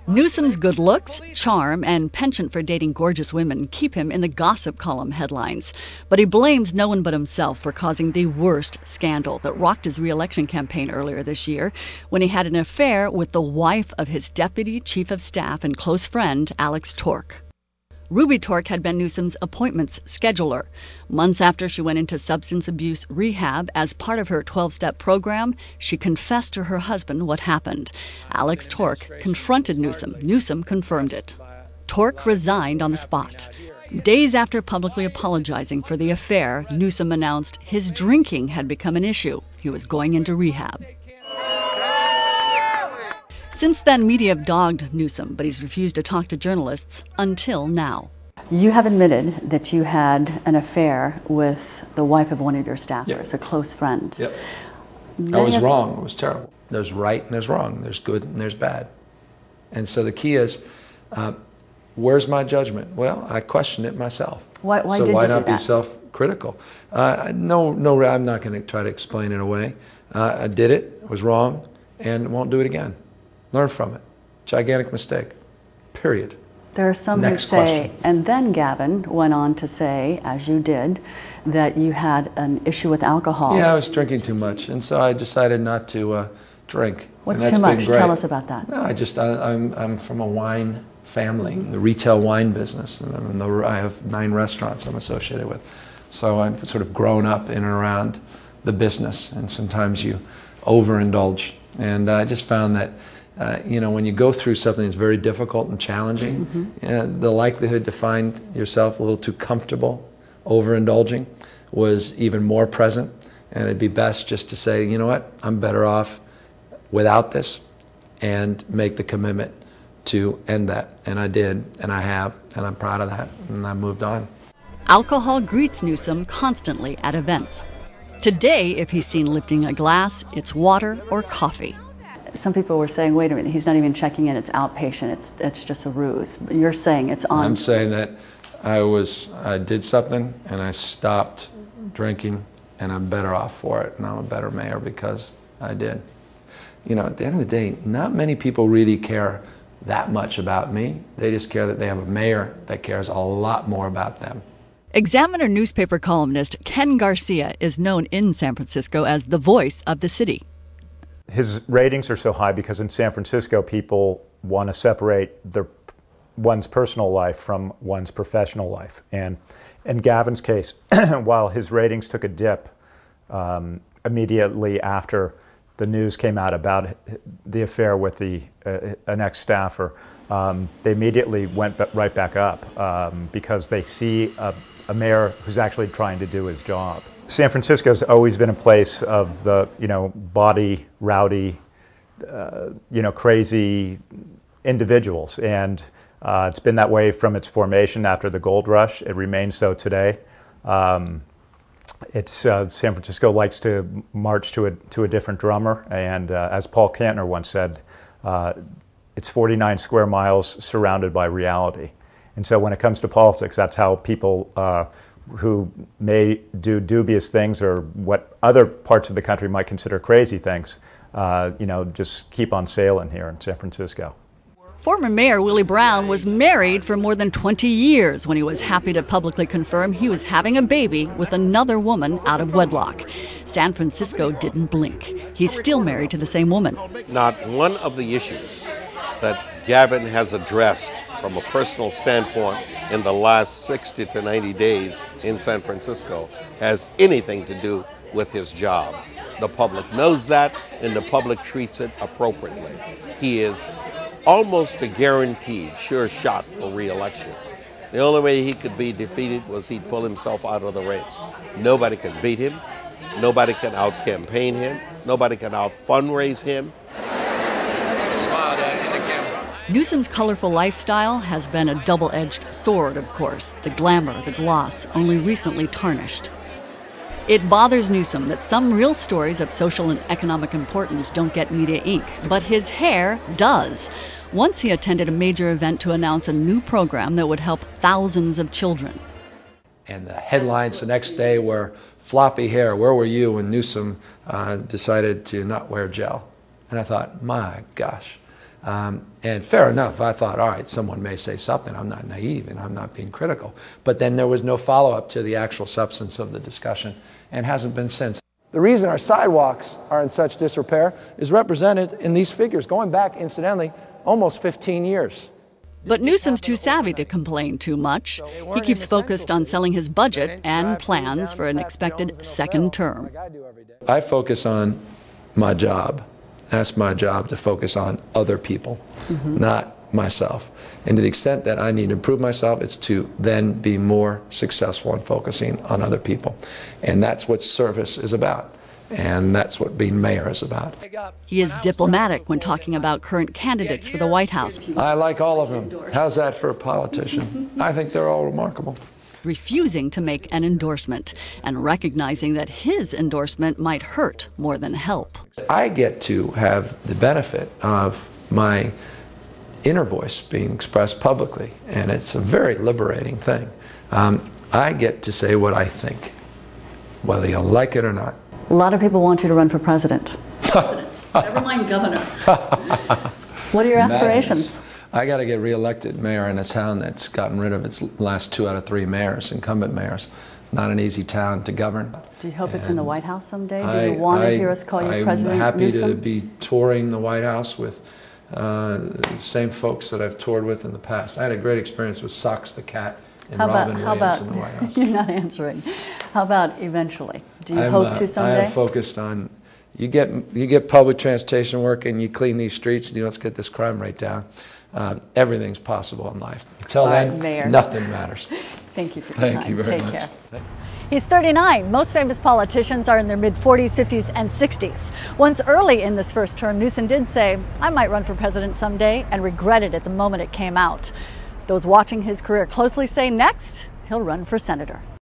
Newsome's good looks, charm, and penchant for dating gorgeous women keep him in the gossip column headlines. But he blames no one but himself for causing the worst scandal that rocked his re-election campaign earlier this year when he had an affair with the wife of his deputy chief of staff and close friend, Alex Tork. Ruby Tork had been Newsome's appointments scheduler. Months after she went into substance abuse rehab as part of her 12-step program, she confessed to her husband what happened. Alex Tork confronted Newsome. Newsome confirmed it. Tork resigned on the spot. Days after publicly apologizing for the affair, Newsome announced his drinking had become an issue. He was going into rehab. Since then, media have dogged Newsome, but he's refused to talk to journalists until now. You have admitted that you had an affair with the wife of one of your staffers, a close friend. Yep. I was wrong. It was terrible. There's right and there's wrong. There's good and there's bad. And so the key is, where's my judgment? Well, I question it myself. Why so did why you do not be that? self-critical? No, I'm not going to try to explain it away. I did it, was wrong, and won't do it again. Learn from it. Gigantic mistake. Period. There are some who say, and then Gavin went on to say, as you did, that you had an issue with alcohol. Yeah, I was drinking too much, and so I decided not to drink. What's too much? Tell us about that. No, I'm from a wine family, the retail wine business, and I have 9 restaurants I'm associated with. So I've sort of grown up in and around the business, and sometimes you overindulge. And I just found that when you go through something that's very difficult and challenging, the likelihood to find yourself a little too comfortable overindulging was even more present. And it'd be best just to say, you know what, I'm better off without this, and make the commitment to end that. And I did, and I have, and I'm proud of that, and I moved on. Alcohol greets Newsome constantly at events. Today, if he's seen lifting a glass, it's water or coffee. Some people were saying, wait a minute, he's not even checking in, it's outpatient, it's just a ruse. But you're saying it's on. I'm saying that I did something and I stopped drinking, and I'm better off for it, and I'm a better mayor because I did. At the end of the day, not many people really care that much about me. They just care that they have a mayor that cares a lot more about them. Examiner newspaper columnist Ken Garcia is known in San Francisco as the voice of the city. His ratings are so high because in San Francisco, people want to separate one's personal life from one's professional life. And in Gavin's case, while his ratings took a dip immediately after the news came out about the affair with an ex-staffer, they immediately went right back up because they see a mayor who's actually trying to do his job. San Francisco's always been a place of the, body, rowdy, crazy individuals. And it's been that way from its formation after the gold rush. It remains so today. San Francisco likes to march to a different drummer. And as Paul Kantner once said, it's 49 square miles surrounded by reality. And so when it comes to politics, that's how people who may do dubious things or what other parts of the country might consider crazy things, just keep on sailing here in San Francisco. Former Mayor Willie Brown was married for more than 20 years when he was happy to publicly confirm he was having a baby with another woman out of wedlock. San Francisco didn't blink. He's still married to the same woman. Not one of the issues that Gavin has addressed from a personal standpoint in the last 60 to 90 days in San Francisco has anything to do with his job. The public knows that, and the public treats it appropriately. He is almost a guaranteed sure shot for re-election. The only way he could be defeated was he'd pull himself out of the race. Nobody can beat him. Nobody can out-campaign him. Nobody can out-fundraise him. Newsome's colorful lifestyle has been a double-edged sword, of course. The glamour, the gloss, only recently tarnished. It bothers Newsome that some real stories of social and economic importance don't get media ink, but his hair does. Once he attended a major event to announce a new program that would help thousands of children. And the headlines the next day were, floppy hair, where were you when Newsome decided to not wear gel? And I thought, my gosh, And fair enough, I thought, all right, someone may say something. I'm not naive and I'm not being critical. But then there was no follow-up to the actual substance of the discussion and hasn't been since. The reason our sidewalks are in such disrepair is represented in these figures, going back, incidentally, almost 15 years. But Newsome's too savvy to complain too much. He keeps focused on selling his budget and plans for an expected second term. I focus on my job. That's my job, to focus on other people, not myself. And to the extent that I need to improve myself, it's to then be more successful in focusing on other people. And that's what service is about. And that's what being mayor is about. He is diplomatic when talking about current candidates for the White House. I like all of them. How's that for a politician? I think they're all remarkable. Refusing to make an endorsement and recognizing that his endorsement might hurt more than help. I get to have the benefit of my inner voice being expressed publicly, and it's a very liberating thing. I get to say what I think, whether you like it or not. A lot of people want you to run for president. Never mind governor. What are your aspirations? I got to get reelected mayor in a town that's gotten rid of its last 2 out of 3 mayors, incumbent mayors. Not an easy town to govern. Do you hope it's in the White House someday? Do you want to hear us call you President I'm happy Newsome? to be touring the White House with the same folks that I've toured with in the past. I had a great experience with Socks the cat and Robin Williams in the White House. You're not answering. How about eventually? Do you hope to someday? I am focused on, you get public transportation working, you clean these streets, and let's get this crime rate down. Everything's possible in life. Until then, Mayor. Nothing matters. Thank you for your time. Thank you very much. Take care. He's 39. Most famous politicians are in their mid-40s, 50s, and 60s. Once early in this first term, Newsom did say, I might run for president someday, and regretted it the moment it came out. Those watching his career closely say next, he'll run for senator.